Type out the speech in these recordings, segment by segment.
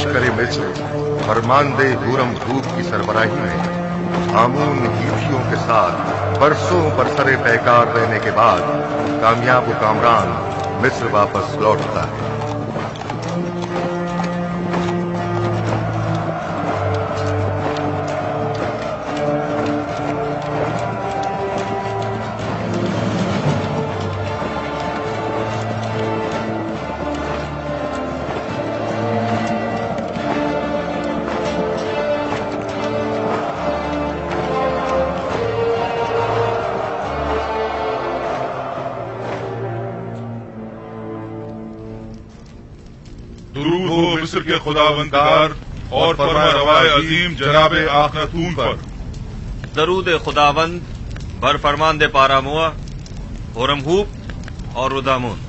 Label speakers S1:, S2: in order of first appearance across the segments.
S1: लश्कर मिस्र फरमानदे हूरम धूप की सरबराही में आमून हीथियों के साथ बरसों बरसरे पैकार रहने के बाद कामयाब व कामरान मिस्र वापस लौटता है।
S2: दुरूद हो मिस्र के खुदावंदगार और फरमारवाए अजीम जनाब आखनतून पर।
S3: दरूद खुदावंद बर फरमानदे पारामुआ होरमहूब और रुदामुन।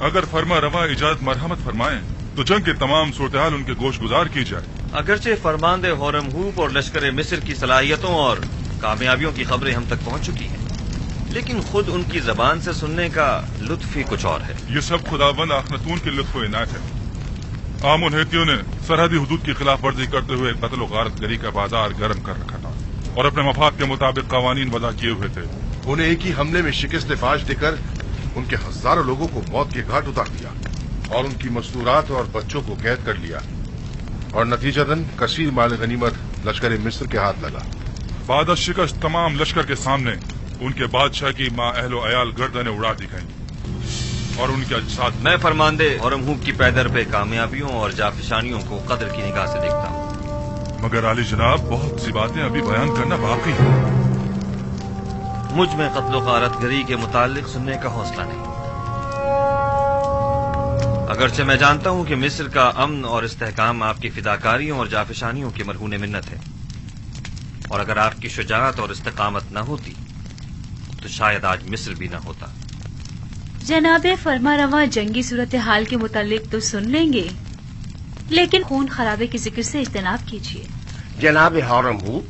S2: अगर फरमा रवा इजाजत मरहमत फरमाएं तो जंग के तमाम सूरत-ए-हाल उनके गोश गुजार की जाए।
S3: अगरचे फरमानदे होरमहूब और लश्कर मिस्र की सलाहियतों और कामयाबियों की खबरें हम तक पहुंच चुकी हैं, लेकिन खुद उनकी जबान से सुनने का लुत्फ ही कुछ और है।
S2: ये सब खुदावंद आखनतून के लुत्फ व इनायत है। आमून हेतियों ने सरहदी हुदूद की खिलाफ वर्जी करते हुए कत्ल व गारत गरी का बाजार गर्म कर रखा था और अपने मफाद के मुताबिक कवानीन वदा किए हुए थे।
S1: उन्हें एक ही हमले में शिकस्त फाश देकर उनके हजारों लोगों को मौत के घाट उतार दिया और उनकी मस्तूरात और बच्चों को कैद कर लिया और नतीजतन कसीर माल गनीमत लश्कर मिस्र के हाथ लगा।
S2: बाद शिकस्त तमाम लश्कर के सामने उनके बादशाह की माँ अहलो अयाल गर्दनें उड़ा दी गईं और उनके अजसाद।
S3: मैं फरमानदे होरमहूब की पैदर पे कामयाबियों और जाफिशानियों को कदर की निगाह से देखता हूँ,
S2: मगर आली जनाब बहुत सी बातें अभी बयान करना बाकी है।
S3: मुझ में कत्ल गारत गरी के मुतालिक सुनने का हौसला नहीं। अगरचे मैं जानता हूँ कि मिस्र का अमन और इस्तेहकाम आपकी फिदाकारियों और जाफिशानियों की मरहून मिन्नत है, और अगर आपकी शुजाअत और इस्तेकामत न होती तो शायद आज मिस्र भी न होता।
S4: जनाबे फरमारवा जंगी सूरत हाल के मुतालिक तो सुन लेंगे, लेकिन खून खराबे के जिक्र से इज्तनाब कीजिए।
S5: जनाब होरमहूब,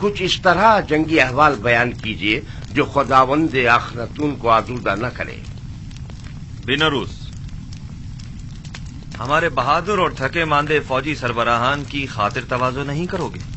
S5: कुछ इस तरह जंगी अहवाल बयान कीजिए जो खुदावंद आखनतून को आजूदा न करे।
S3: बिनरूस, हमारे बहादुर और थके मांदे फौजी सरबराहान की खातिर तवाज़ो नहीं करोगे?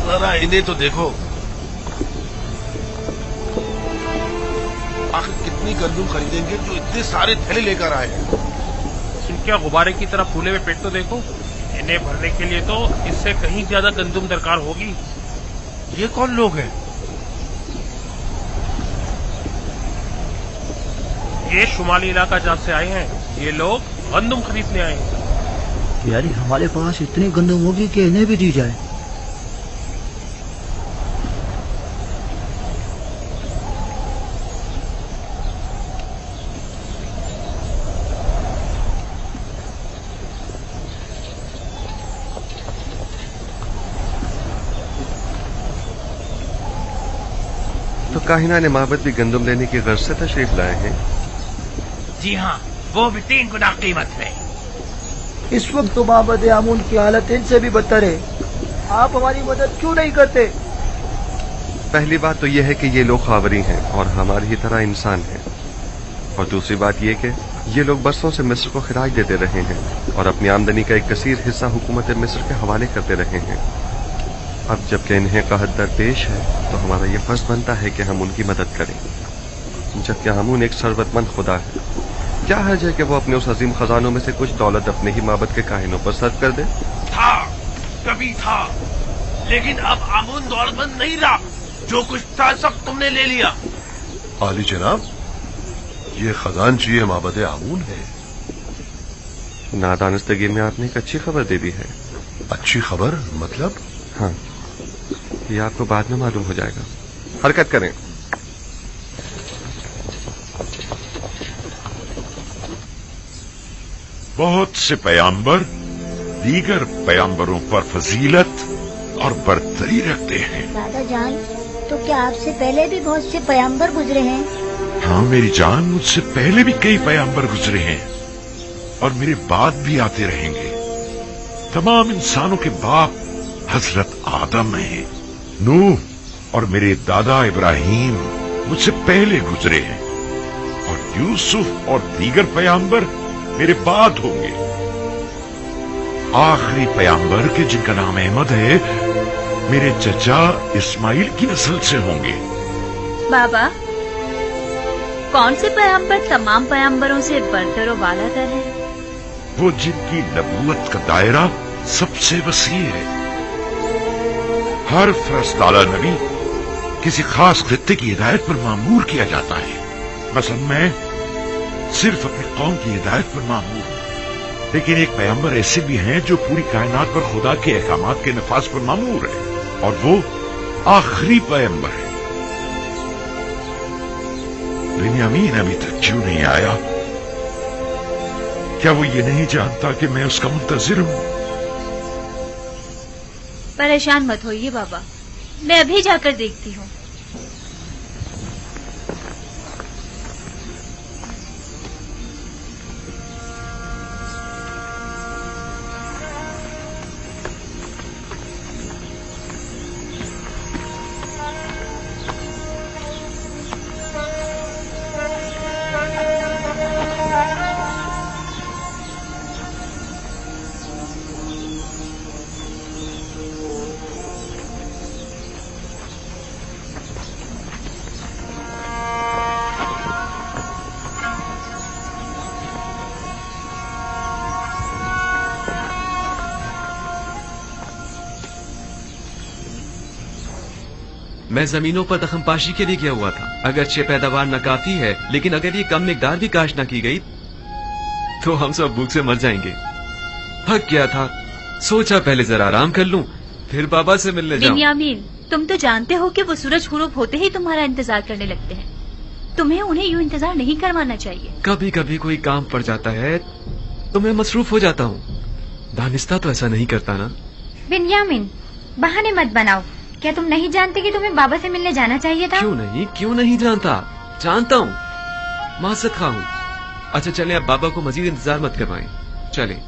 S6: जरा इन्हें तो देखो, आखिर कितनी गंदुम खरीदेंगे जो इतने सारे थैले लेकर आए हैं।
S7: इनके गुब्बारे की तरह फूले हुए पेट तो देखो। इन्हें भरने के लिए तो इससे कहीं ज्यादा गंदुम दरकार होगी।
S6: ये कौन लोग हैं?
S7: ये शुमाली इलाका जहाँ से आए हैं, ये लोग गंदुम खरीदने आए हैं।
S8: यानी हमारे पास इतनी गंदुम होगी कि इन्हें भी दी जाए।
S9: तो काहिना ने माबद भी गंदुम लेने की गर्ज से तशरीफ लाए हैं।
S10: जी हाँ, वो भी 3 गुना कीमत में।
S8: इस वक्त तो माबद आमून की हालत इनसे भी बदतर है। आप हमारी मदद क्यों नहीं करते?
S9: पहली बात तो यह है कि ये लोग खावरी हैं और हमारी ही तरह इंसान हैं, और दूसरी बात यह कि ये लोग बरसों से मिस्र को खिराज देते रहे हैं और अपनी आमदनी का एक कसीर हिस्सा हुकूमत मिस्र के हवाले करते रहे हैं। अब जबकि इन्हें कहत दरपेश है तो हमारा ये फर्ज बनता है कि हम उनकी मदद करें, जबकि आमून एक सरवतमंद खुदा है। क्या हर्ज है कि वो अपने उस अजीम खजानों में से कुछ दौलत अपने ही माबद के काहिनों पर सर्व कर दे?
S10: था, कभी था, लेकिन अब आमून दौलतमंद नहीं रहा। जो कुछ था सब तुमने ले लिया।
S1: आली जनाब, ये खजानची माबद आमून है।
S9: नादानस्तगी में आपने एक अच्छी खबर दे दी है।
S1: अच्छी खबर मतलब?
S9: हाँ, ये आपको बाद में मालूम हो जाएगा। हरकत करें।
S11: बहुत से पैगंबर दीगर पैगंबरों पर फजीलत और बरतरी रखते हैं।
S12: दादा जान, تو کیا آپ سے پہلے بھی بہت سے پیغمبر گزرے ہیں؟
S11: ہاں میری جان، مجھ سے پہلے بھی کئی پیغمبر گزرے ہیں اور میرے بعد بھی آتے رہیں گے۔ تمام انسانوں کے باپ حضرت آدم ہیں۔ نوح اور میرے دادا ابراہیم مجھ سے پہلے گزرے ہیں، اور یوسف اور دیگر پیغمبر میرے بعد ہوں گے۔ آخری پیغمبر کے جن کا نام احمد ہے میرے چچا اسماعیل کی نسل سے ہوں گے۔
S4: بابا، کون سے پیغمبر تمام پیغمبروں سے برتر و بالا تر ہے؟
S11: وہ جن کی نبوت کا دائرہ سب سے وسیع ہے۔ ہر فرستادہ نبی کسی خاص خطے کی ہدایت پر مامور کیا جاتا ہے۔ مثلا میں صرف اپنی قوم کی ہدایت پر مامور ہوں، لیکن ایک پیغمبر ایسے بھی ہیں جو پوری کائنات پر خدا کے احکامات کے نفاذ پر مامور ہے، اور وہ آخری پیغمبر ہے۔ بنیامین ابھی تک کیوں نہیں آیا؟ کیا وہ یہ نہیں جانتا کہ میں اس کا منتظر ہوں؟
S4: پریشان مت ہوئیے بابا، میں ابھی جا کر دیکھتی ہوں۔
S13: میں زمینوں پر دخم پاشی کے لیے گیا ہوا تھا۔ اگرچہ پیداوار ناکافی ہے، لیکن اگر یہ کم مقدار بھی کاشت نہ کی گئی تو ہم سب بھوک سے مر جائیں گے۔ تھک گیا تھا، سوچا پہلے ذرا آرام کر لوں، پھر بابا سے ملنے جاؤں۔
S4: بنیامین، تم تو جانتے ہو کہ وہ سورج غروب ہوتے ہی تمہارا انتظار کرنے لگتے ہیں۔ تمہیں انہیں یوں انتظار نہیں کروانا چاہیے۔
S13: کبھی کبھی کوئی کام پڑ جاتا ہے تو میں مصروف ہو جاتا ہوں، دانستہ تو ایسا نہیں کرتا نا۔
S12: بنیامین، بہانے مت بناؤ۔ کیا تم نہیں جانتے کہ تمہیں بابا سے ملنے جانا چاہیے تھا؟
S13: کیوں نہیں جانتا؟ جانتا ہوں، معذرت خواہ ہوں۔ اچھا چلیں، اب بابا کو مزید انتظار مت کروائیں، چلیں۔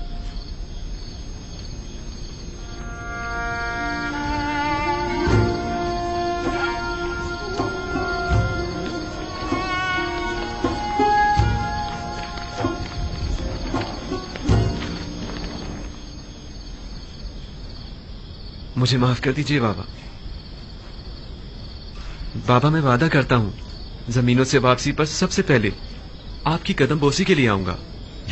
S13: مجھے معاف کر دیجیے بابا۔ بابا میں وعدہ کرتا ہوں زمینوں سے واپسی پر سب سے پہلے آپ کی قدم بوسی کے لیے آؤں گا۔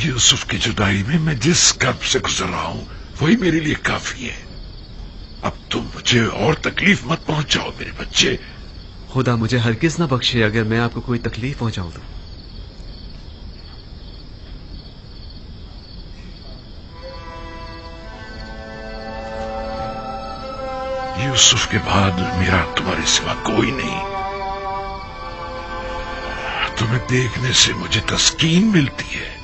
S11: یوسف کی جدائی میں میں جس کرب سے گزر رہا ہوں وہی میرے لیے کافی ہے۔ اب تم مجھے اور تکلیف مت پہنچاؤ میرے بچے۔
S13: خدا مجھے ہرگز نہ بخشے اگر میں آپ کو کوئی تکلیف پہنچاؤں تو۔
S11: یوسف کے بعد میرا تمہارے سوا کوئی نہیں۔ تمہیں دیکھنے سے مجھے تسکین ملتی ہے۔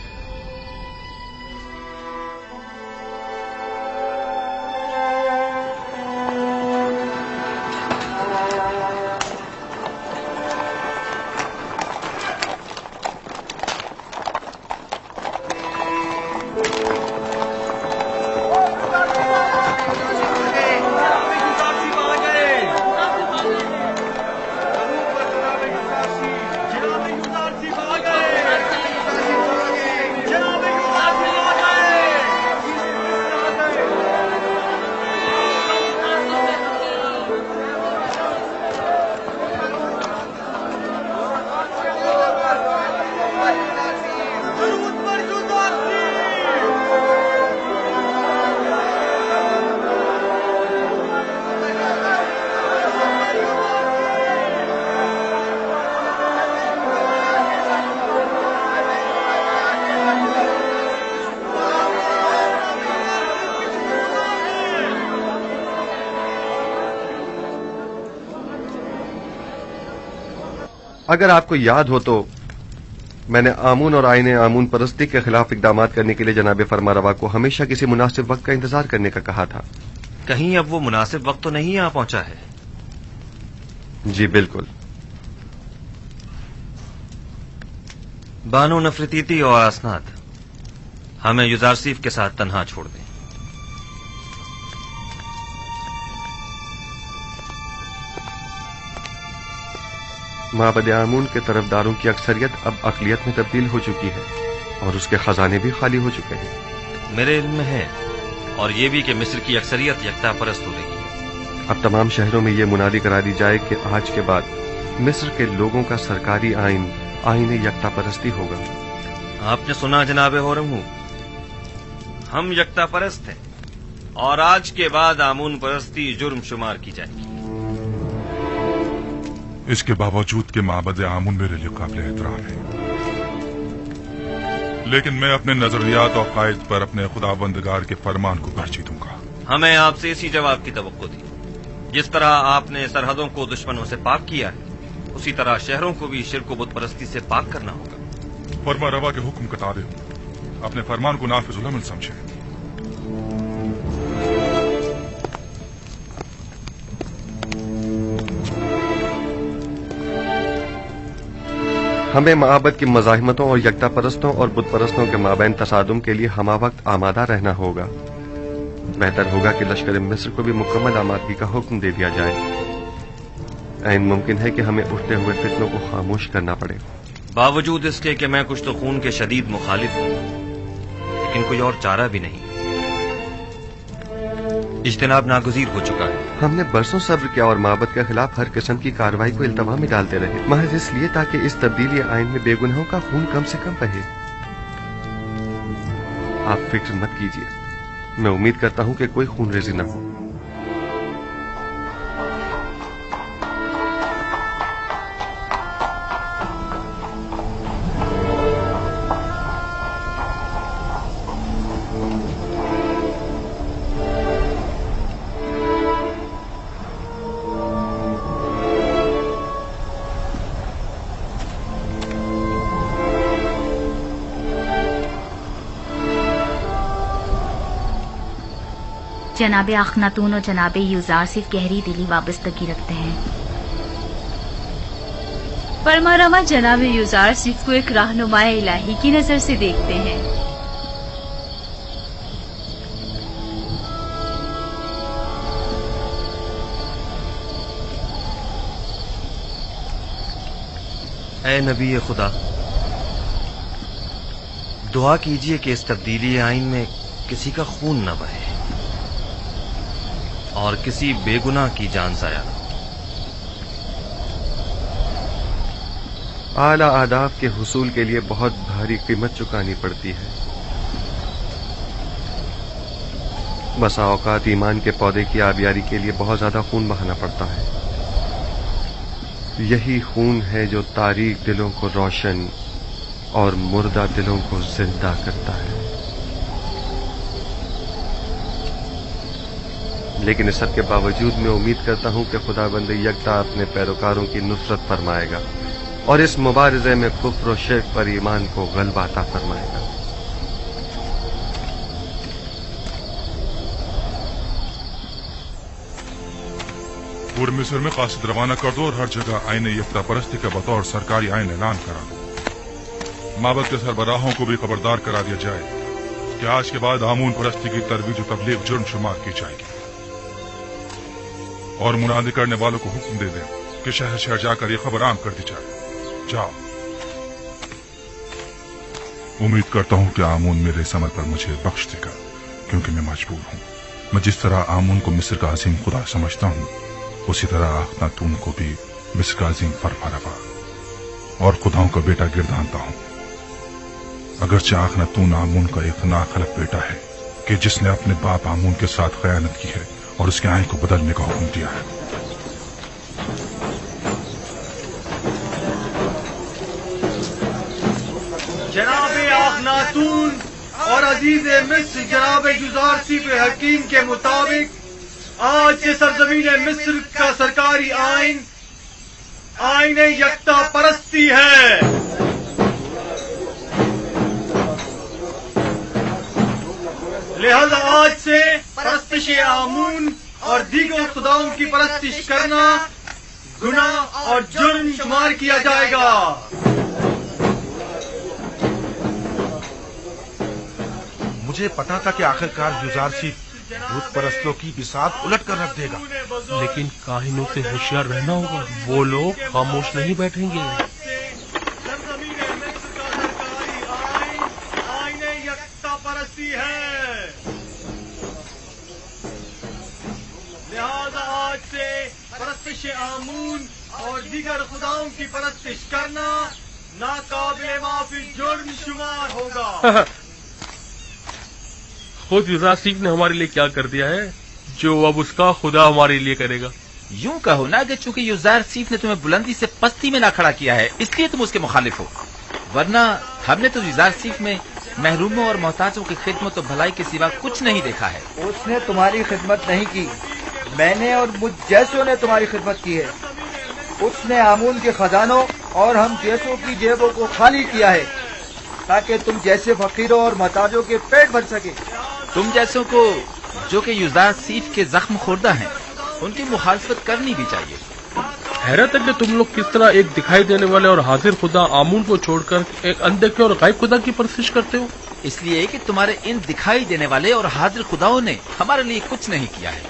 S9: اگر آپ کو یاد ہو تو میں نے آمون اور آئین آمون پرستی کے خلاف اقدامات کرنے کے لیے جناب فرمانروا کو ہمیشہ کسی مناسب وقت کا انتظار کرنے کا کہا تھا۔
S3: کہیں اب وہ مناسب وقت تو نہیں آ پہنچا ہے؟
S9: जी बिल्कुल।
S3: बानो नफरतीती और असनाद हमें युजारसीफ के साथ तन्हा छोड़ दें।
S9: माबद आमून के तरफदारों की अक्सरियत अब अकलियत में तब्दील हो चुकी है और उसके खजाने भी खाली हो चुके हैं।
S3: मेरे इल्म में है और ये भी कि मिस्र की अक्सरियत यकता परस्त हो रही है।
S9: अब तमाम शहरों में ये मुनादी करा दी जाए कि आज के बाद मिस्र के लोगों का सरकारी आईन यकता परस्ती होगा।
S3: आपने सुना जनाब होरमू, हम यकता परस्त हैं और आज के बाद आमून परस्ती जुर्म शुमार की जाएगी।
S2: इसके बावजूद कि माबद आमून मेरे लिए काबिल एहतराम है, लेकिन मैं अपने नजरियात और कायद पर अपने खुदाबंदगार के फरमान को तरजीह दूंगा।
S3: हमें आपसे इसी जवाब की तवक्को थी। जिस तरह आपने सरहदों को दुश्मनों से पाक किया है, उसी तरह शहरों को भी शिर्क व बुत परस्ती से पाक करना होगा।
S2: फरमा रवा के हुक्म के ताबे अपने फरमान को नाफिजुल अमल समझे।
S9: हमें माबद की मज़ाहिमतों और यकता परस्तों और बुत परस्तों के माबैन तसादुम के लिए हमा वक्त आमादा रहना होगा। बेहतर होगा कि लश्कर मिस्र को भी मुकम्मल आमादगी का हुक्म दे दिया जाए। ऐन मुमकिन है कि हमें उठते हुए फितनों को खामोश करना पड़े।
S3: बावजूद इसके कि मैं कुछ तो खून के शदीद मुखालिफ हूं, लेकिन कोई और चारा भी नहीं। इज्तिनाब नागुज़ीर हो चुका है।
S9: हमने बरसों सब्र किया और माबद के खिलाफ हर किस्म की कार्रवाई को इल्तवा में डालते रहे, महज इसलिए ताकि इस तब्दीली आइन में बेगुनाहों का खून कम से कम बहे। आप फिक्र मत कीजिए, मैं उम्मीद करता हूं कि कोई खून रेजी न हो।
S12: जनाब अखनातून और जनाब यूजार सिर्फ गहरी दिली वाबस्तगी रखते हैं।
S4: फरमारवा जनाब यूजार सिर्फ को एक रहनुमाए इलाही की नजर से देखते हैं।
S3: ऐ नबी खुदा, दुआ कीजिए कि इस तब्दीली आइन में किसी का खून न बहे और किसी बेगुनाह की जान जाया न।
S9: आला आदाब के हुसूल के लिए बहुत भारी कीमत चुकानी पड़ती है। बसा औकात ईमान के पौधे की आबियारी के लिए बहुत ज्यादा खून बहाना पड़ता है। यही खून है जो तारीक दिलों को रोशन और मुर्दा दिलों को जिंदा करता है। लेकिन इस सब के बावजूद मैं उम्मीद करता हूं कि खुदाबंद यकता अपने पैरोकारों की नुसरत फरमाएगा और इस मुबारजे में कुफ्र और शिर्क पर ईमान को गलबा अता फरमाएगा।
S2: पूरे मिस्र में कासिद रवाना कर दो और हर जगह आईन यकता परस्ती का बतौर सरकारी आइन ऐलान करा दो। माबद के सरबराहों को भी खबरदार करा दिया जाए कि आज के बाद आमून परस्ती की तरवीज और तबलीग जुर्म शुमार की जाएगी और मुनादी करने वालों को हुक्म दे दें कि शहर शहर जाकर ये खबर आम कर दी जाए। जाओ। उम्मीद करता हूं कि आमून मेरे इस अमल पर मुझे बख्श देगा, क्योंकि मैं मजबूर हूं। मैं जिस तरह आमून को मिस्र का अजीम खुदा समझता हूं, उसी तरह अखनातून को भी मिस्र का अजीम फरमारवा और खुदाओं का बेटा गिरदानता हूं। अगरचे अखनातून आमून का एक नाखलक बेटा है कि जिसने अपने बाप आमून के साथ खयानत की है और उसके आइन को बदलने का हुक्म दिया है।
S8: जनाब अखनातून और अजीज मिस्र जनाब जुजारसीफ हकीम के मुताबिक आज से सरजमीन मिस्र का सरकारी आइन यकता परस्ती है। लिहाजा आज से परस्तिश आमून और दीगर खुदाओं की परस्तिश करना गुनाह और जुर्म शुमार किया जाएगा।
S6: मुझे पता था कि आखिरकार युजारसीफ भूत परस्तों की बिसात उलट कर रख देगा,
S7: लेकिन काहिनों से होशियार रहना होगा, वो लोग खामोश नहीं बैठेंगे।
S8: परस्ती है, लिहाजा आज से परस्तिश आमून और दीगर खुदाओं की परस्तिश करना नाकाबिले माफी जुर्म शुमार होगा।
S7: खुद युजारसीफ ने हमारे लिए क्या कर दिया है जो अब उसका खुदा हमारे लिए करेगा।
S14: यूं कहो ना कि चूंकि युजारसीफ ने तुम्हें बुलंदी से पस्ती में ना खड़ा किया है इसलिए तुम उसके मुखालिफ हो, वरना हमने तो युजारसीफ में महरूमों और मोहताजों की खिदमत और भलाई के सिवा कुछ नहीं देखा है।
S15: उसने तुम्हारी खिदमत नहीं की, मैंने और मुझ जैसों ने तुम्हारी खिदमत की है। उसने आमून के खजानों और हम जैसों की जेबों को खाली किया है ताकि तुम जैसे फकीरों और मोहताजों के पेट भर सके।
S14: तुम जैसों को जो कि युजारसीफ के जख्म खुर्दा हैं उनकी मुखालफत करनी भी चाहिए।
S7: हैरत है कि तुम लोग किस तरह एक दिखाई देने वाले और हाजिर खुदा आमून को छोड़कर एक अनदेखे और गायब खुदा की परस्तिश करते हो।
S14: इसलिए कि तुम्हारे इन दिखाई देने वाले और हाजिर खुदाओं ने हमारे लिए कुछ नहीं किया है,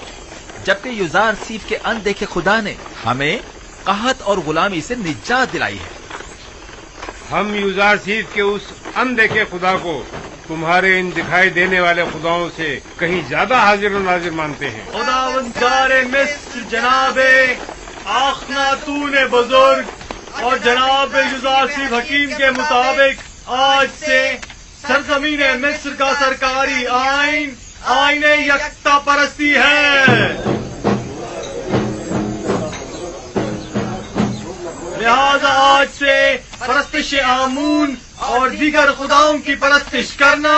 S14: जबकि युजारसीफ के अनदेखे खुदा ने हमें कहत और गुलामी से निजात दिलाई है।
S16: हम युजारसीफ के उस अनदेखे खुदा को तुम्हारे इन दिखाई देने वाले खुदाओं से कहीं ज्यादा हाजिर और नाजिर मानते हैं।
S8: खुदावंदारे मिस्र जनाबे आखनातून बुजुर्ग और जनाब युजारसीफ हकीम के मुताबिक आज से सरजमीन मिस्र का सरकारी आइन आईने यकता परस्ती है। लिहाजा आज से परस्तिश आमून और दीगर खुदाओं की परस्तिश करना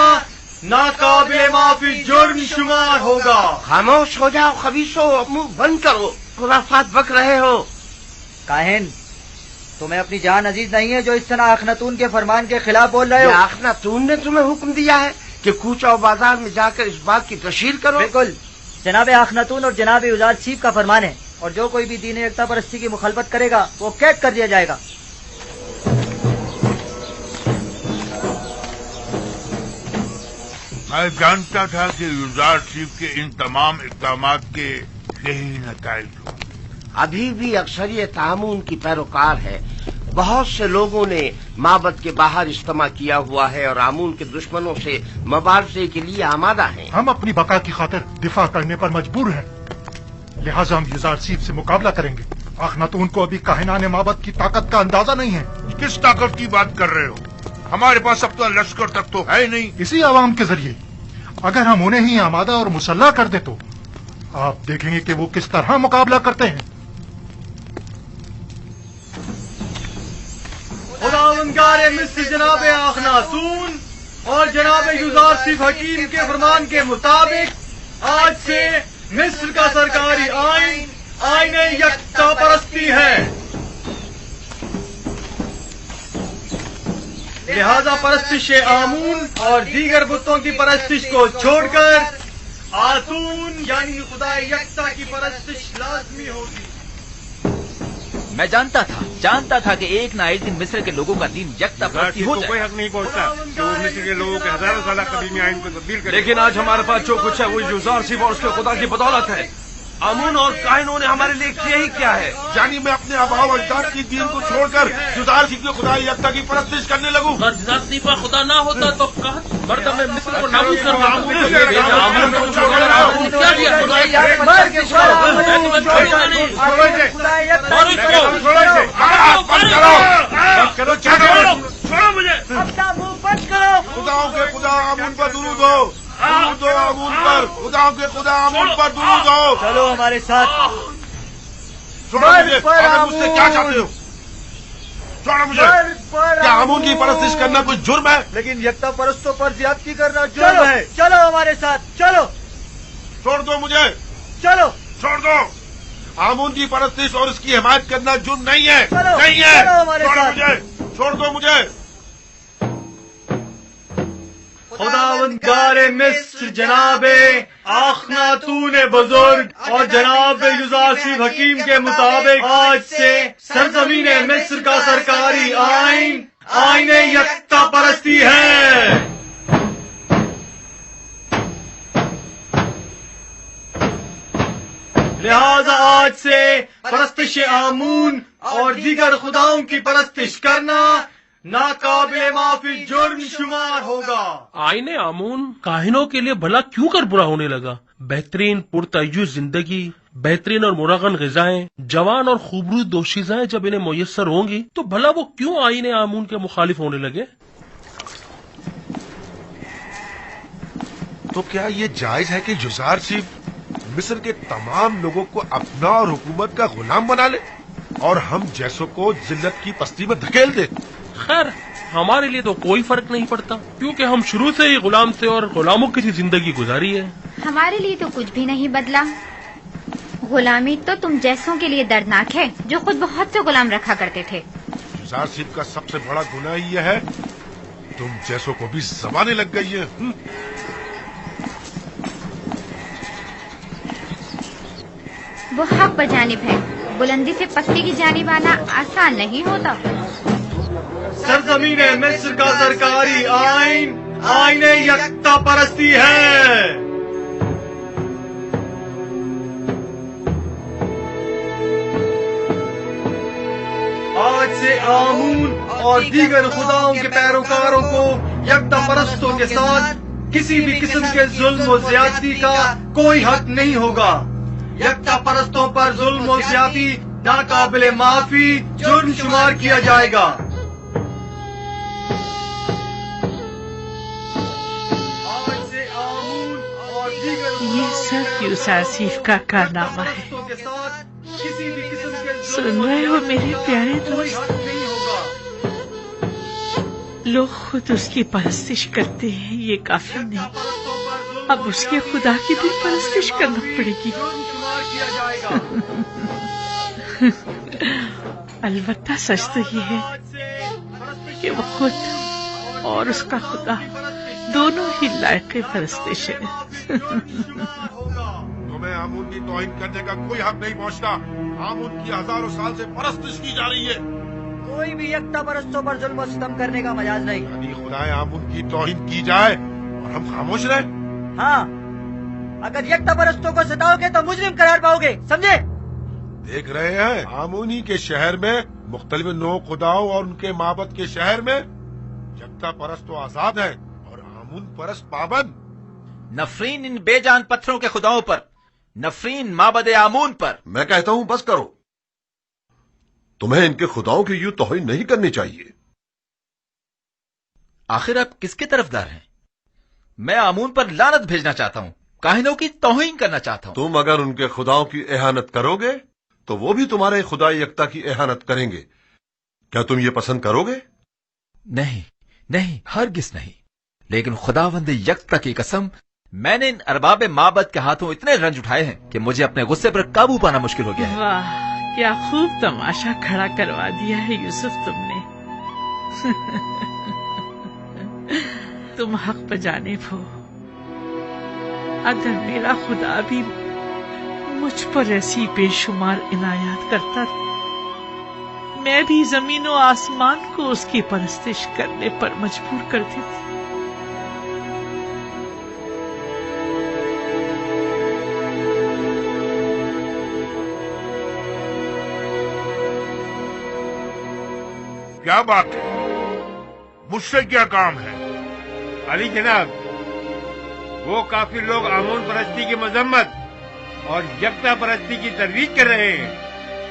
S8: नाकाबिले माफी जुर्म शुमार होगा।
S5: खामोश हो जाओ खबीसो, मुंह बंद करो, खुराफात बक रहे हो।
S15: काहिन, तुम्हें अपनी जान अजीज नहीं है जो इस तरह अखनातून के फरमान के खिलाफ बोल रहे हो?
S5: अखनातून ने तुम्हें हुक्म दिया है कि कूचा बाजार में जाकर इस बात की तशहीर करो।
S15: बिल्कुल, जनाब अखनातून और जनाब युजारसीफ का फरमान है, और जो कोई भी दीन एकता परस्ती की मुखालफत करेगा वो कैद कर दिया जाएगा।
S11: मैं जानता था कि युजारसीफ के इन तमाम इक़दामात के यही नताइज होंगे।
S5: अभी भी अक्सरियत आमून की पैरोकार है। बहुत से लोगों ने माबद के बाहर इज्तिमा किया हुआ है और आमून के दुश्मनों से मुबारजे के लिए आमादा हैं।
S17: हम अपनी बका की खातिर दिफा करने पर मजबूर हैं, लिहाजा हम युजारसीफ से मुकाबला करेंगे। अखनातून को अभी काहिनाने माबद की ताकत का अंदाजा नहीं है।
S11: किस ताकत की बात कर रहे हो? हमारे पास अब तो लश्कर तक तो है नहीं।
S17: इसी आवाम के जरिए अगर हम उन्हें ही आमादा और मुसल्ला कर दे तो आप देखेंगे कि वो किस तरह मुकाबला करते हैं।
S8: खुदावंदारे मिस्र जनाब अखनातून और जनाब युजारसीफ हकीम के फरमान के मुताबिक आज से मिस्र का सरकारी आइन आईने यकता परस्ती है। लिहाजा परस्तिश आमून और दीगर बुतों की परस्तिश को छोड़कर आतून यानी खुदा यकता की परस्तिश लाजमी होगी।
S14: मैं जानता था कि एक ना एक दिन मिस्र के लोगों का दीन यकता परस्ती हो जाए।
S16: कोई हक नहीं पहुंचता जो मिस्र के लोगों के हजारों साल कदीमी आइन को तब्दील करे।
S10: लेकिन आज हमारे पास जो कुछ है वो युजारसीफ और उसके खुदा की बदौलत है। आमून और काहिनों ने हमारे लिए किया ही क्या है?
S11: यानी मैं अपने आबाओ अजदाद की दीन को छोड़कर युजारसीफ के खुदा यकता की परस्तिश करने लगूं।
S7: अगर युजारसीफ का खुदा ना होता तो मर्द में मिस्र को नाबूद कर
S11: छोड़ो मुझे। अपना मुंह बंद करो। खुदाओं के खुदा आमून पर दुरूद हो, दुरूद हो आमून पर। खुदाओं के खुदा आमून पर दुरूद हो।
S15: चलो हमारे साथ।
S11: छोड़ो मुझे। आगे मुझसे क्या चाहते हो? छोड़ो मुझे। क्या आमून की परस्तिश करना कोई जुर्म है?
S15: लेकिन यकता परस्तों पर ज्यादती करना जुर्म है। चलो हमारे साथ, चलो।
S11: छोड़ दो मुझे।
S15: चलो
S11: छोड़ दो। आमून की परस्तिश और उसकी हिमायत करना जुर्म नहीं है। नहीं है। छोड़ो मुझे। छोड़ दो मुझे।
S8: खुदावंदारे मिस्र जनाबे आखनातून बुजुर्ग और जनाब युजारसीफ हकीम के मुताबिक आज से सरजमीन मिस्र का सरकारी आइन आईन यकता परस्ती है। लिहाजा आज से परस्तिश आमून और दीगर खुदाओं की परस्तिश करना नाकाबिले माफी जुर्म शुमार होगा।
S7: आईने आमून काहिनों के लिए भला क्यों कर बुरा होने लगा? बेहतरीन पुरतय्युज जिंदगी, बेहतरीन और मुरगन ग़िज़ाएं, जवान और खूबसूरत दोशीज़ाएं जब इन्हें मुयस्सर होंगी तो भला वो क्यों आईने आमून के मुखालिफ होने लगे?
S6: तो क्या ये जायज है कि जुज़ार सिर्फ मिस्र के तमाम लोगों को अपना और हुकूमत का गुलाम बना ले और हम जैसों को जिल्लत की पस्ती में धकेल दे?
S7: खैर, हमारे लिए तो कोई फर्क नहीं पड़ता क्योंकि हम शुरू से ही गुलाम थे और गुलामों की जिंदगी गुजारी है।
S12: हमारे लिए तो कुछ भी नहीं बदला। गुलामी तो तुम जैसों के लिए दर्दनाक है जो खुद बहुत से गुलाम रखा करते थे।
S6: जुज़ार सिर्फ का सबसे बड़ा गुनाह यह है तुम जैसों को भी ज़बानें लग गई है।
S12: वो हक पर जानिब है, बुलंदी से पस्ती की जानिब आना आसान नहीं होता।
S8: सरजमीन मिस्र का सरकारी आइन आईन यकता परस्ती है। आज से आमून और दीगर खुदाओं के पैरोकारों को यकता परस्तों के साथ किसी भी किस्म के जुल्म और ज्यादती का कोई हक नहीं होगा। यकता परस्तों पर जुल्म और ज्यादती नाकाबिले माफी जुर्म शुमार किया जाएगा।
S18: ये सब यूसुफ का कारनामा है। सुन रहे हो मेरे प्यारे दोस्त? लोग खुद उसकी परस्तिश करते हैं, ये काफी नहीं, अब उसके खुदा की भी परस्तिश करना पड़ेगी। अलबत्ता सच तो ये है कि वो खुद और उसका खुदा दोनों ही लायक परस्तिश है।
S6: तुम्हें आमून की तौहीन करने का कोई हक नहीं पहुंचता। आमून की हजारों साल से परस्तिश की जा रही है।
S15: कोई भी यकता परस्तों पर जुल्म और सितम करने का मजाज नहीं।
S6: यानी खुदाए आमून की तौहीन की जाए और हम खामोश रहे?
S15: हाँ, अगर यकता परस्तों को सताओगे तो मुजरिम करार पाओगे, समझे?
S6: देख रहे हैं आमूनी के शहर में मुख्तलिफ नौ खुदाओं और उनके माबद के शहर में यकता परस्त तो आजाद है और आमून परस्त पाबंद।
S14: नफरीन इन बेजान पत्थरों के खुदाओं पर, नफरीन माबद आमून पर।
S19: मैं कहता हूं बस करो, तुम्हें इनके खुदाओं की यूं तौहीन नहीं करनी चाहिए।
S14: आखिर आप किसके तरफदार हैं? मैं आमून पर लानत भेजना चाहता हूं, काहिनों की तौहीन करना चाहता हूं।
S19: तुम अगर उनके खुदाओं की एहानत करोगे तो वो भी तुम्हारे खुदा यकता की एहानत करेंगे। क्या तुम ये पसंद करोगे?
S14: नहीं नहीं, हरगिज नहीं। लेकिन खुदावंद यकता की कसम, मैंने इन अरबाब माबद के हाथों इतने रंज उठाए हैं कि मुझे अपने गुस्से पर काबू पाना मुश्किल हो गया है।
S18: वाह, क्या खूब तमाशा खड़ा करवा दिया है यूसुफ तुमने। तुम हक पर जानिब हो। अगर मेरा खुदा भी मुझ पर ऐसी बेशुमार इनायत करता, मैं भी जमीन और आसमान को उसकी परस्तिश करने पर मजबूर कर देती।
S11: क्या बात है? मुझसे क्या काम है?
S16: अली जनाब, वो काफी लोग आमून परस्ती की मजम्मत और यकता परस्ती की तरवीज कर रहे हैं।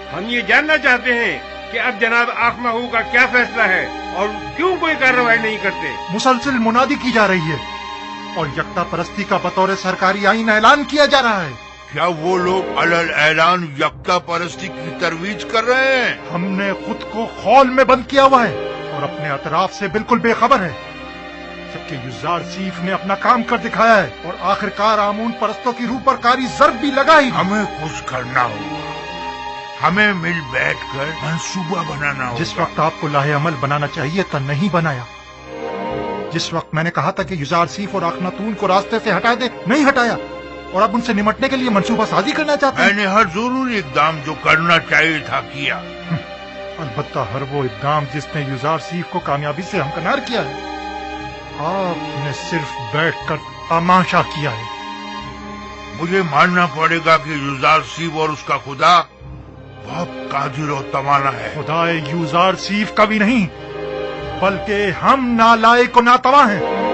S16: हम ये जानना चाहते हैं कि अब जनाब आखमाहू का क्या फैसला है और क्यों कोई कार्रवाई नहीं करते।
S17: मुसलसल मुनादी की जा रही है और यकता परस्ती का बतौर सरकारी आईन ऐलान किया जा रहा है।
S11: क्या वो लोग अलल ऐलान यकता परस्ती की तरवीज कर रहे हैं?
S17: हमने खुद को खौल में बंद किया हुआ है और अपने अतराफ से बिल्कुल बेखबर है, जबकि युजार सीफ ने अपना काम कर दिखाया है और आखिरकार आमून परस्तों की रूह पर कारी ज़र्ब भी लगाई।
S11: हमें कुछ करना होगा, हमें मिल बैठकर मंसूबा बनाना होगा।
S17: जिस वक्त आपको लाहे अमल बनाना चाहिए था नहीं बनाया, जिस वक्त मैंने कहा था कि युजार सीफ और अखनातून को रास्ते से हटा दे नहीं हटाया, और अब उनसे निमटने के लिए मंसूबा साजी करना चाहते हैं।
S11: मैंने हर जरूरी इकदाम जो करना चाहिए था किया।
S17: अलबत्ता हर वो इकदाम जिसने युजार सीफ को कामयाबी से हमकनार किया है, आपने सिर्फ बैठकर तमाशा किया है।
S11: मुझे मानना पड़ेगा कि युजार सीफ और उसका खुदा बहुत कादिर और तवाना है।
S17: खुदाए युजार सीफ का भी नहीं, बल्कि हम नालायक और नातवा हैं।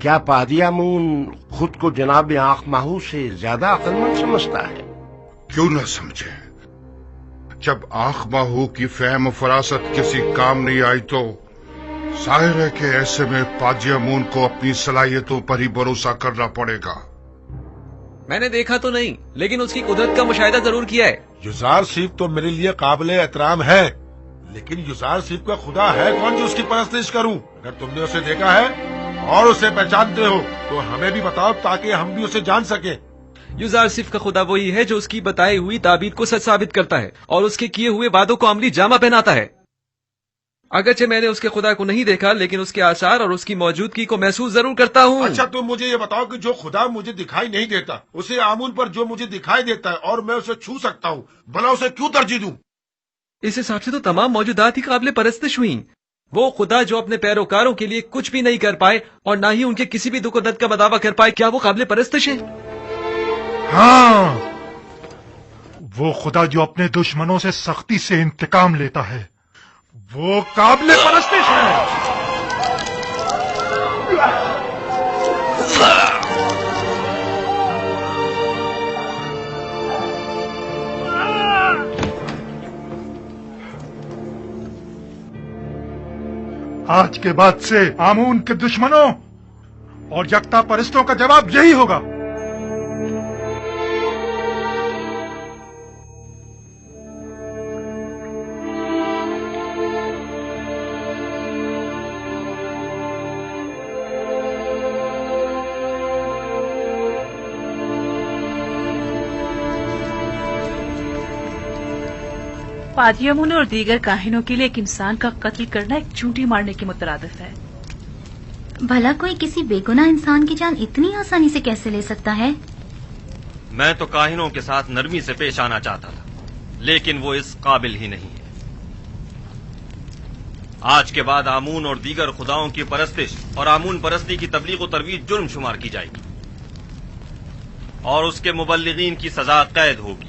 S5: क्या पादी आमून खुद को जनाब आंख माहू से ज्यादा अक्लमंद समझता है?
S11: क्यों न समझे। जब आंख माहू की फहम फरासत किसी काम नहीं आई तो जाहिर है कि ऐसे में पादी आमून को अपनी सलाहियतों पर ही भरोसा करना पड़ेगा।
S13: मैंने देखा तो नहीं, लेकिन उसकी कुदरत का मुशाहिदा जरूर किया है।
S6: युजार सीफ तो मेरे लिए काबिल एहतराम है, लेकिन युजार सीफ का खुदा है कौन जो उसकी परस्तिश करूं? अगर तुमने उसे देखा है और उसे पहचानते हो तो हमें भी बताओ ताकि हम भी उसे जान सके।
S13: युजार सिफ का खुदा वही है जो उसकी बताई हुई ताबीर को सच साबित करता है और उसके किए हुए वादों को अमली जामा पहनाता है। अगरचे मैंने उसके खुदा को नहीं देखा, लेकिन उसके आसार और उसकी मौजूदगी को महसूस जरूर करता हूँ।
S6: अच्छा, तुम मुझे ये बताओ कि जो खुदा मुझे दिखाई नहीं देता उसे आमून पर जो मुझे दिखाई देता है और मैं उसे छू सकता हूँ, भला उसे क्यों तरजीह दूं?
S13: इस हिसाब से तो तमाम मौजूदात ही काबिल परस्तिश हुई। वो खुदा जो अपने पैरोकारों के लिए कुछ भी नहीं कर पाए और ना ही उनके किसी भी दुख और दर्द का दावा कर पाए, क्या वो काबिल परस्तिश है?
S17: हाँ, वो खुदा जो अपने दुश्मनों से सख्ती से इंतकाम लेता है, वो काबिल परस्तिश है। आज के बाद से आमून के दुश्मनों और यकता परस्तों का जवाब यही होगा।
S4: पादियामुन और दीगर काहिनों के लिए एक इंसान का कत्ल करना एक चूंटी मारने के मुतरादिफ है।
S12: भला कोई किसी बेगुनाह इंसान की जान इतनी आसानी से कैसे ले सकता है?
S3: मैं तो काहिनों के साथ नरमी से पेश आना चाहता था, लेकिन वो इस काबिल ही नहीं है। आज के बाद आमून और दीगर खुदाओं की परस्तिश और आमून परस्ती की तबलीग और तरवीज जुर्म शुमार की जाएगी और उसके मुबल्लिगीन की सजा कैद होगी।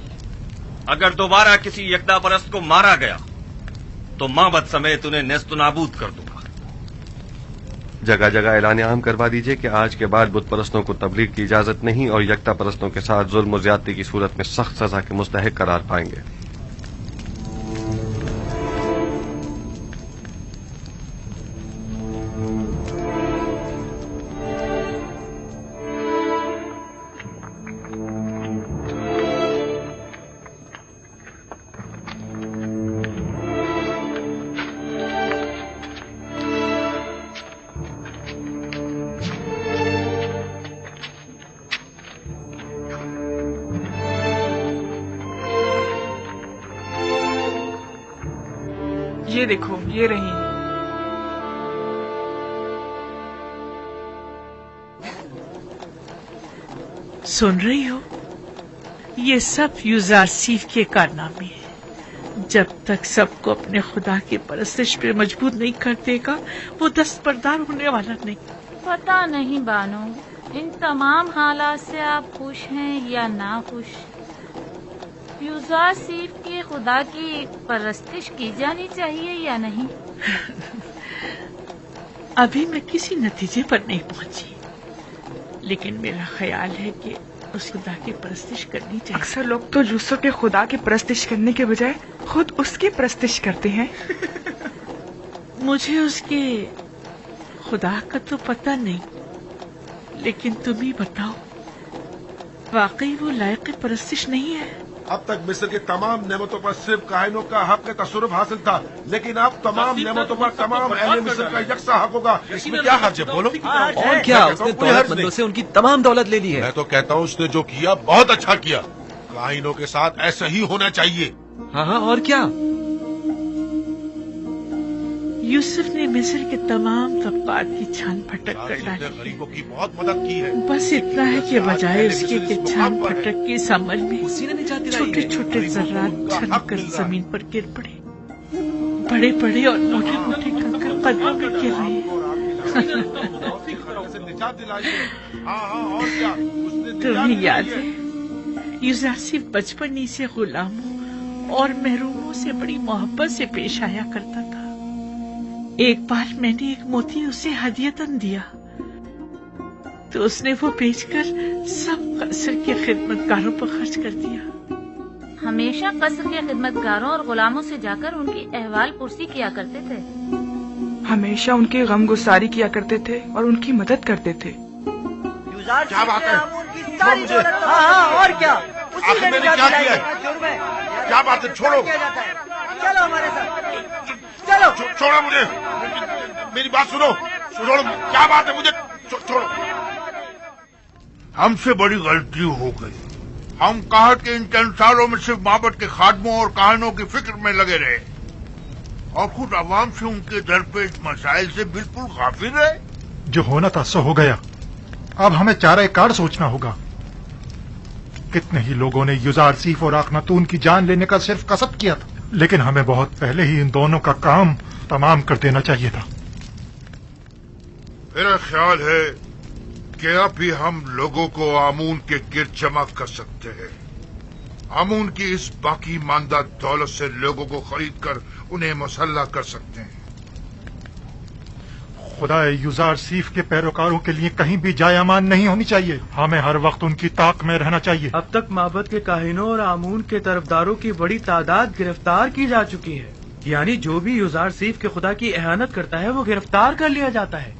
S3: अगर दोबारा किसी यकदा परस्त को मारा गया तो माबद समेत उन्हें नेस्त नाबूद कर दूंगा।
S9: जगह जगह ऐलान आम करवा दीजिए कि आज के बाद बुत परस्तों को तबलीग की इजाजत नहीं और यकता परस्तों के साथ जुल्म और ज्यादती की सूरत में सख्त सजा के मुस्तहिक करार पाएंगे।
S18: ये देखो, ये रही। सुन रही हो? ये सब युजार सीफ के कारनामे हैं। जब तक सबको अपने खुदा की परस्तिश पे मजबूर नहीं कर देगा, वो दस्तबरदार होने वाला नहीं।
S4: पता नहीं बानो, इन तमाम हालात से आप खुश हैं या ना खुश? युजार सीफ के खुदा की परस्तिश की जानी चाहिए या नहीं?
S18: अभी मैं किसी नतीजे पर नहीं पहुंची, लेकिन मेरा ख्याल है कि उस खुदा की परस्तिश करनी चाहिए।
S20: अक्सर लोग तो यूसुफ के खुदा की परस्तिश करने के बजाय खुद उसकी परस्तिश करते हैं।
S18: मुझे उसके खुदा का तो पता नहीं, लेकिन तुम ही बताओ, वाकई वो लायक परस्तिश नहीं है?
S6: अब तक मिस्र की तमाम नेमतों पर सिर्फ काहिनों का हक तसरुफ हासिल था, लेकिन अब तमाम नेमतों पर तमाम अहले मिस्र का यकसा हक होगा। इसमें क्या हर्ज है, बोलो?
S13: और क्या, उसने दौलतमंदों से उनकी तमाम दौलत ले ली है।
S6: मैं तो कहता हूँ उसने जो किया बहुत अच्छा किया। काहिनों के साथ ऐसा ही होना चाहिए।
S13: हाँ हाँ, और क्या?
S18: यूसुफ ने मिस्र के तमाम तबकात की छान फटक कर डाली।
S6: गरीबों की बहुत मदद की है।
S18: बस इतना है कि बजाय उसके कि छान फटक की समझ में छोटे छोटे जर्रात छलकर जमीन पर गिर पड़े। बड़े बड़े और मोटे मोटे कंकर कदमों में गिर रहे। तुम्हें याद है, यूसुफ बचपन ही से गुलामों और महरूमों से बड़ी मोहब्बत से पेश आया करता था। एक बार मैंने एक मोती उसे हदियतन दिया तो उसने वो बेचकर सब कसर के खिदमतगारों पर खर्च कर दिया।
S4: हमेशा कसर के खिदमतगारों और गुलामों से जाकर उनकी अहवाल पुरसी किया करते थे।
S20: हमेशा उनके गम गुसारी किया करते थे और उनकी मदद करते थे।
S6: क्या बात है?
S15: हाँ, और क्या?
S6: आखिर मैंने क्या किया है? क्या बात है? छोड़ो,
S15: चलो हमारे साथ, चलो।
S6: छोड़ो मुझे, मेरी बात सुनो। छोड़ो, क्या बात है? मुझे छोड़ो।
S11: हमसे बड़ी गलती हो गई। हम कहत के इन चंद सालों में सिर्फ माबद के खादमों और काहिनों की फिक्र में लगे रहे और खुद अवाम से उनके दरपेश मसाइल से बिल्कुल गाफिल रहे।
S17: जो होना था सो हो गया। अब हमें चारा कार सोचना होगा। कितने ही लोगों ने युजारसीफ और आखनातून की जान लेने का सिर्फ कसद किया था, लेकिन हमें बहुत पहले ही इन दोनों का काम तमाम कर देना चाहिए था।
S11: मेरा ख्याल है कि अब भी हम लोगों को आमून के गिर्द जमा कर सकते हैं। आमून की इस बाकी मानदा दौलत से लोगों को खरीद कर उन्हें मुसल्ला कर सकते हैं।
S17: खुदा युजारसीफ के पैरोकारों के लिए कहीं भी जाय अमान नहीं होनी चाहिए। हमें हर वक्त उनकी ताक में रहना चाहिए।
S8: अब तक माबद के काहिनों और आमून के तरफदारों की बड़ी तादाद गिरफ्तार की जा चुकी है। यानी जो भी युजारसीफ के खुदा की एहानत करता है वो गिरफ्तार कर लिया जाता है।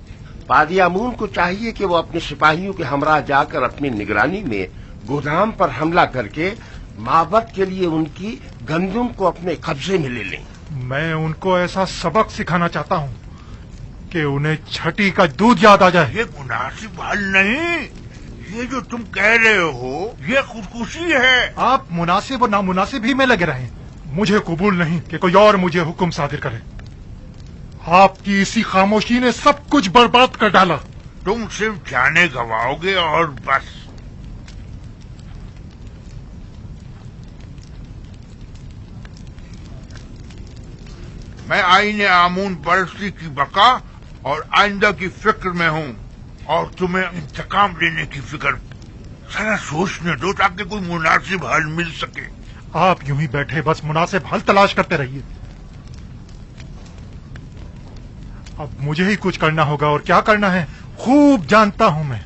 S5: पादी आमून को चाहिए कि वो अपने सिपाहियों के हमरा जाकर अपनी निगरानी में गोदाम पर हमला करके माबद के लिए उनकी गंदुम को अपने कब्जे में ले लें।
S17: मैं उनको ऐसा सबक सिखाना चाहता हूँ कि उन्हें छठी का दूध याद आ जाए।
S11: ये मुनासिब हल नहीं। ये जो तुम कह रहे हो ये खुदकुशी है।
S17: आप मुनासिब और नामुनासिब ही में लगे रहें। मुझे कबूल नहीं कि कोई और मुझे हुक्म सादिर करे। आपकी इसी खामोशी ने सब कुछ बर्बाद कर डाला।
S11: तुम सिर्फ जाने गवाओगे और बस। मैं आईने आमून परस्ती की बका और आइंदा की फिक्र में हूँ और तुम्हें इंतकाम लेने की फिक्र। सारा सोचने दो ताकि कोई मुनासिब हल मिल सके।
S17: आप यूं ही बैठे बस मुनासिब हल तलाश करते रहिए। अब मुझे ही कुछ करना होगा और क्या करना है खूब जानता हूं मैं।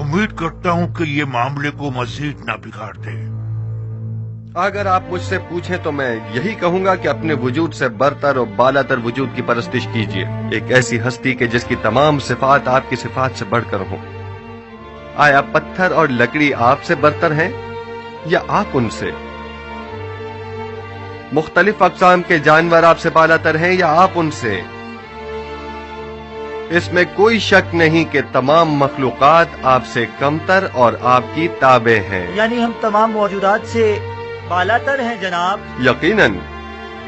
S11: उम्मीद करता हूं कि ये मामले को मजीद ना बिगाड़ दे।
S9: अगर आप मुझसे पूछें तो मैं यही कहूंगा कि अपने वजूद से बरतर और बालातर वजूद की परस्तिश कीजिए। एक ऐसी हस्ती के जिसकी तमाम सिफात आपकी सिफात से बढ़कर हो। आया पत्थर और लकड़ी आपसे बरतर हैं या आप उनसे? मुख्तलिफ अक़साम के जानवर आपसे बालातर हैं या आप उनसे? इसमें कोई शक नहीं कि तमाम मखलूकात आपसे कमतर और आपकी ताबे हैं।
S15: यानी हम तमाम मौजूदात से बालातर हैं जनाब।
S9: यकीनन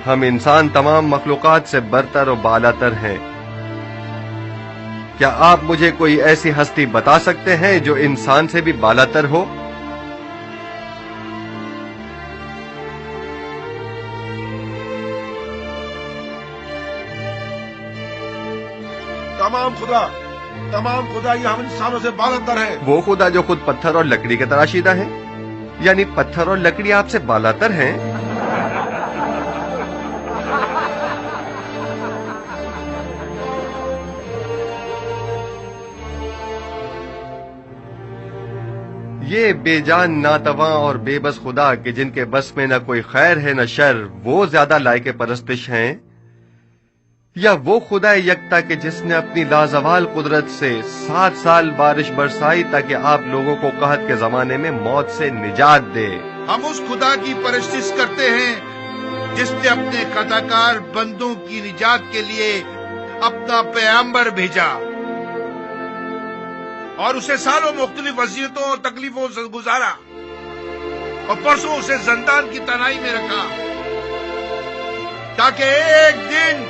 S9: हम इंसान तमाम मखलूकात से बरतर और बालातर हैं। क्या आप मुझे कोई ऐसी हस्ती बता सकते हैं जो इंसान से भी बालातर हो?
S6: तमाम खुदा ये हम इंसानों से बालातर है।
S9: वो खुदा जो खुद पत्थर और लकड़ी के तराशीदा है, यानी पत्थर और लकड़ी आपसे बालातर हैं। ये बेजान नातवा और बेबस खुदा के जिनके बस में न कोई खैर है न शर, वो ज्यादा लायक परस्तिश हैं یا وہ خدا یکتا کہ جس نے اپنی لازوال قدرت سے 7 سال بارش برسائی تاکہ آپ لوگوں کو قحط کے زمانے میں موت سے نجات دے؟
S21: ہم اس خدا کی پرستش کرتے ہیں جس نے اپنے خطاکار بندوں کی نجات کے لیے اپنا پیغمبر بھیجا اور اسے سالوں مختلف اذیتوں اور تکلیفوں سے گزارا اور پرسوں اسے زندان کی تنہائی میں رکھا تاکہ ایک دن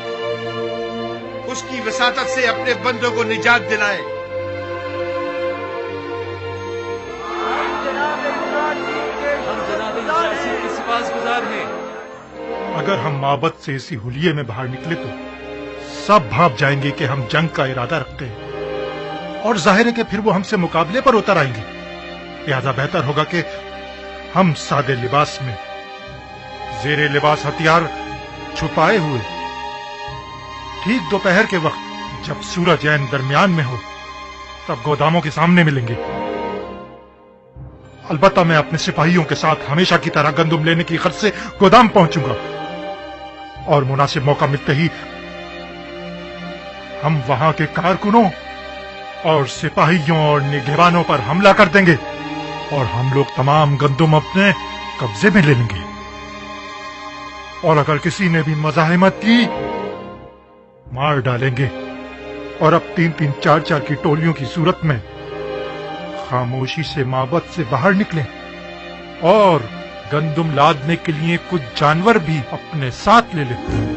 S21: اس کی وساطت سے اپنے بندوں کو نجات دلائے۔
S17: اگر ہم معبد سے اسی حلیے میں باہر نکلے تو سب بھانپ جائیں گے کہ ہم جنگ کا ارادہ رکھتے ہیں، اور ظاہر ہے کہ پھر وہ ہم سے مقابلے پر اتر آئیں گے۔ لہذا بہتر ہوگا کہ ہم سادے لباس میں، زیر لباس ہتھیار چھپائے ہوئے، ٹھیک دوپہر کے وقت جب سورج عین درمیان میں ہو تب گوداموں کے سامنے ملیں گے۔ البتہ میں اپنے سپاہیوں کے ساتھ ہمیشہ کی طرح گندم لینے کی غرض سے گودام پہنچوں گا، اور مناسب موقع ملتے ہی ہم وہاں کے کارکنوں اور سپاہیوں اور نگہبانوں پر حملہ کر دیں گے، اور ہم لوگ تمام گندم اپنے قبضے میں لے لیں گے۔ اور اگر کسی نے بھی مزاحمت کی مار ڈالیں گے، اور اب 3-3 4-4 کی ٹولیوں کی صورت میں خاموشی سے معبد سے باہر نکلیں، اور گندم لادنے کے لیے کچھ جانور بھی اپنے ساتھ لے لیں۔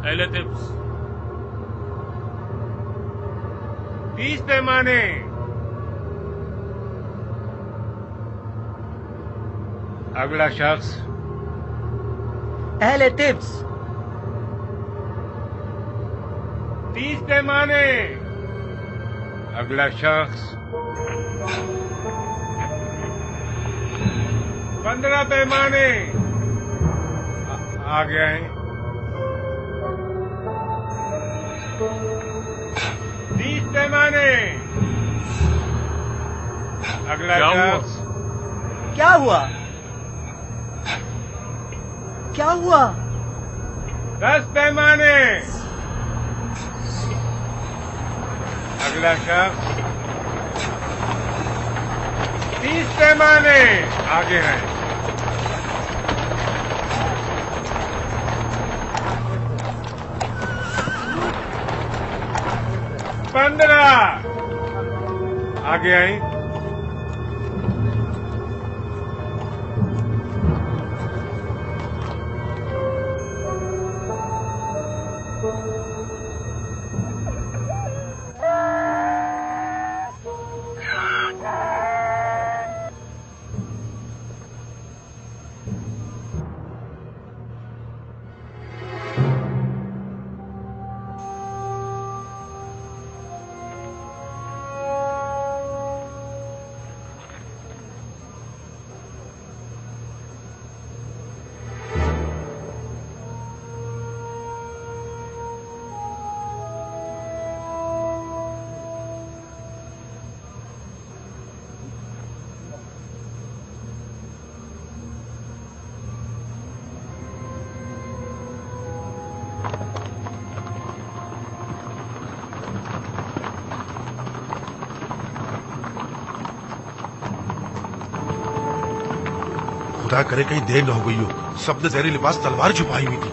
S16: اہل طبس 30 پیمانے، اگلا شخص
S15: اہل طبس
S16: 30 پیمانے، اگلا شخص 15 پیمانے، آگے آئیں، 30 پیمانے، اگلا شخص
S15: کیا ہوا؟ کیا ہوا؟
S16: 10 پیمانے، اگلا شخص 30 پیمانے، آگے ہیں، 15، آگے آئیں،
S21: 15
S6: खुदा करे कहीं देर न हो गई हो। सबने जहरी लिबास तलवार छुपाई हुई थी।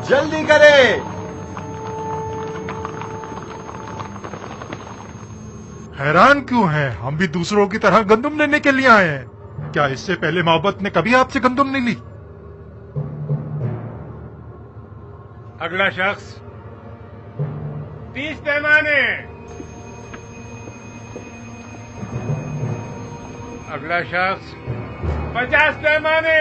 S15: जल्दी करे।
S17: हैरान क्यों हैं? हम भी दूसरों की तरह गंदुम लेने के लिए आए हैं। क्या इससे पहले मोहब्बत ने कभी आपसे गंदुम नहीं ली?
S16: अगला शख्स 30 पैमाने। अगला शख्स 50 पैमाने।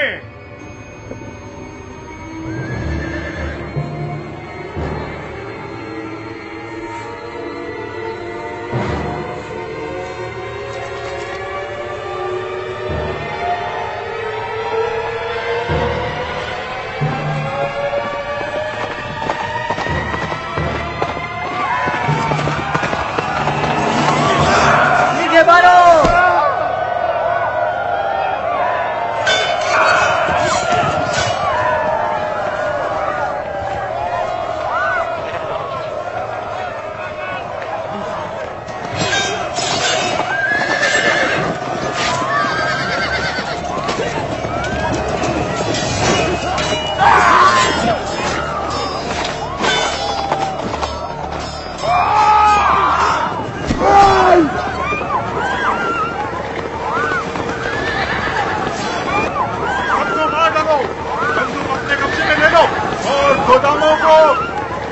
S17: गोदामों को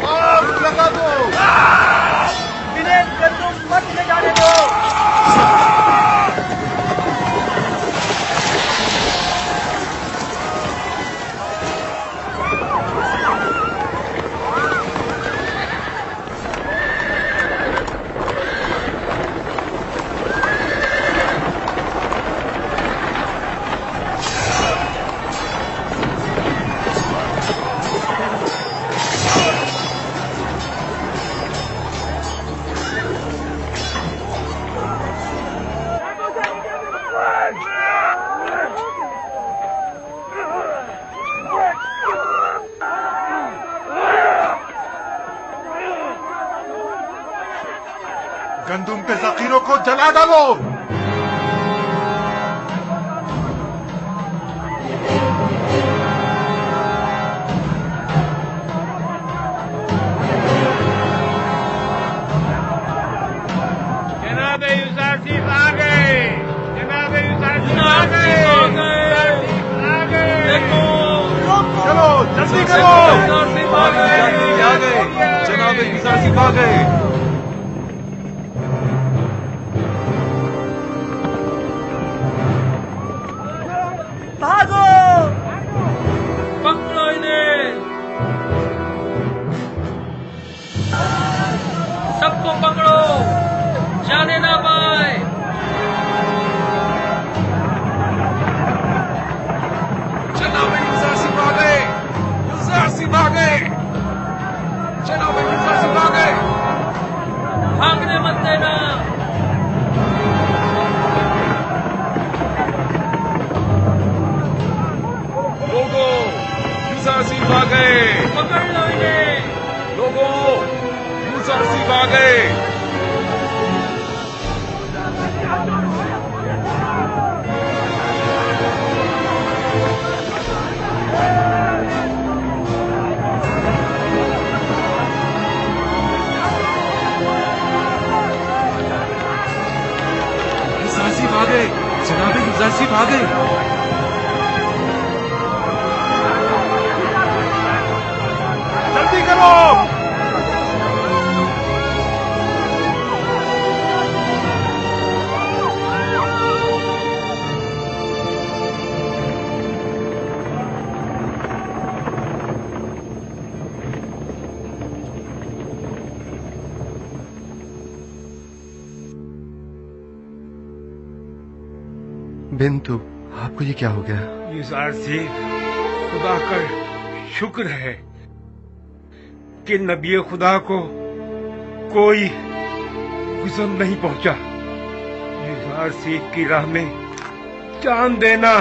S17: आग लगा दो।
S15: इन्हें गंदुम मत ले जाने दो।
S17: गंदुम के जखीरों को जला डालो।
S16: जनाब यूसुफ आ गए। जनाब यूसुफ आ गए। आ गए।
S17: चलो जल्दी करो।
S13: आ गए। जनाब यूसुफ आ गए।
S15: भागो।
S7: पकड़ो इन्हें। सबको पकड़ो, जाने ना पाए।
S13: जनाब यूसुफ आ गए। यूसुफ आ गए। जनाब यूसुफ आ गए।
S7: भागने मत देना।
S13: लोगों, यूसुफ आ गए।
S7: पकड़ लो इन्हें।
S13: लोगों, यूसुफ आ गए। यूसुफ आ गए। जनाब यूसुफ आ गए।
S17: जल्दी करो।
S9: बिंतु, आपको ये क्या हो गया?
S16: यूसुफ, खुदा का शुक्र है कि नबी खुदा को कोई गुज़र नहीं पहुंचा। यूसुफ की राह में जान देना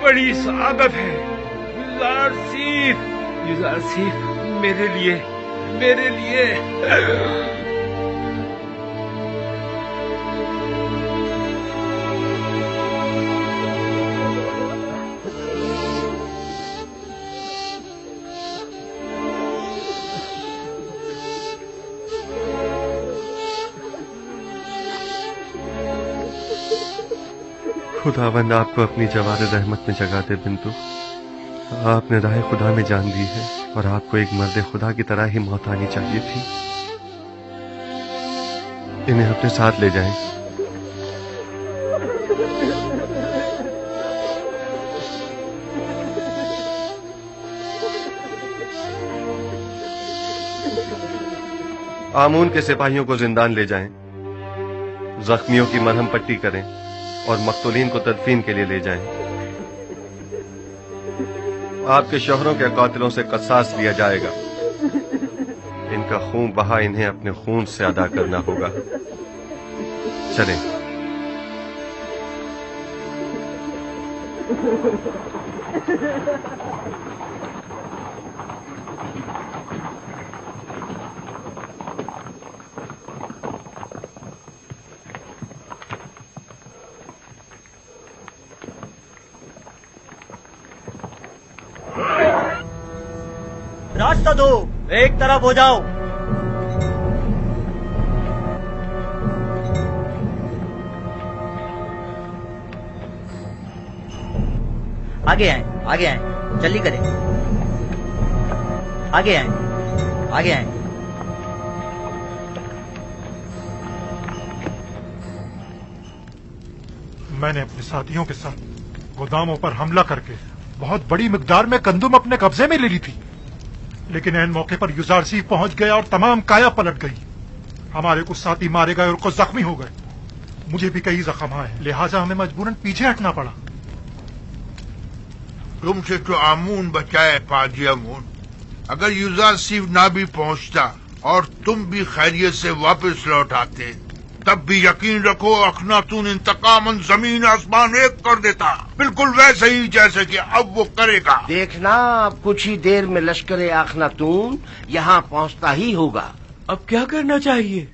S16: बड़ी सआदत है। यूसुफ मेरे लिए
S9: खुदावंद आपको अपनी जवार रहमत में जगा दे बिंतु। आपने राह खुदा में जान दी है और आपको एक मर्द खुदा की तरह ही मौत आनी चाहिए थी। इन्हें अपने साथ ले जाएं। आमून के सिपाहियों को जिंदान ले जाएं, जख्मियों की मरहम पट्टी करें और मकतूलीन को तदफीन के लिए ले जाएं। आपके शोहरों के कातिलों से क़सास लिया जाएगा। इनका खून बहा इन्हें अपने खून से अदा करना होगा। चलें।
S1: रास्ता दो, एक तरफ हो जाओ। आगे आए, आगे आए, जल्दी करें। आगे आए, आगे आए।
S17: मैंने अपने साथियों के साथ गोदामों पर हमला करके बहुत बड़ी मिकदार में गंदुम अपने कब्जे में ले ली थी, लेकिन ऐन मौके पर युजार सीफ पहुंच गया और तमाम काया पलट गई। हमारे कुछ साथी मारे गए और कुछ जख्मी हो गए। मुझे भी कई जख्म आए, लिहाजा हमें मजबूरन पीछे हटना पड़ा।
S21: तुमसे तो आमून बचाए पाजी आमून। अगर युजार सीफ ना भी पहुंचता और तुम भी खैरियत से वापस लौट आते, तब भी यकीन रखो अखनातून इंतकामन जमीन आसमान एक कर देता, बिल्कुल वैसे ही जैसे कि अब वो करेगा।
S5: देखना, अब कुछ ही देर में लश्कर अखनातून यहाँ पहुँचता ही होगा।
S10: अब क्या करना चाहिए?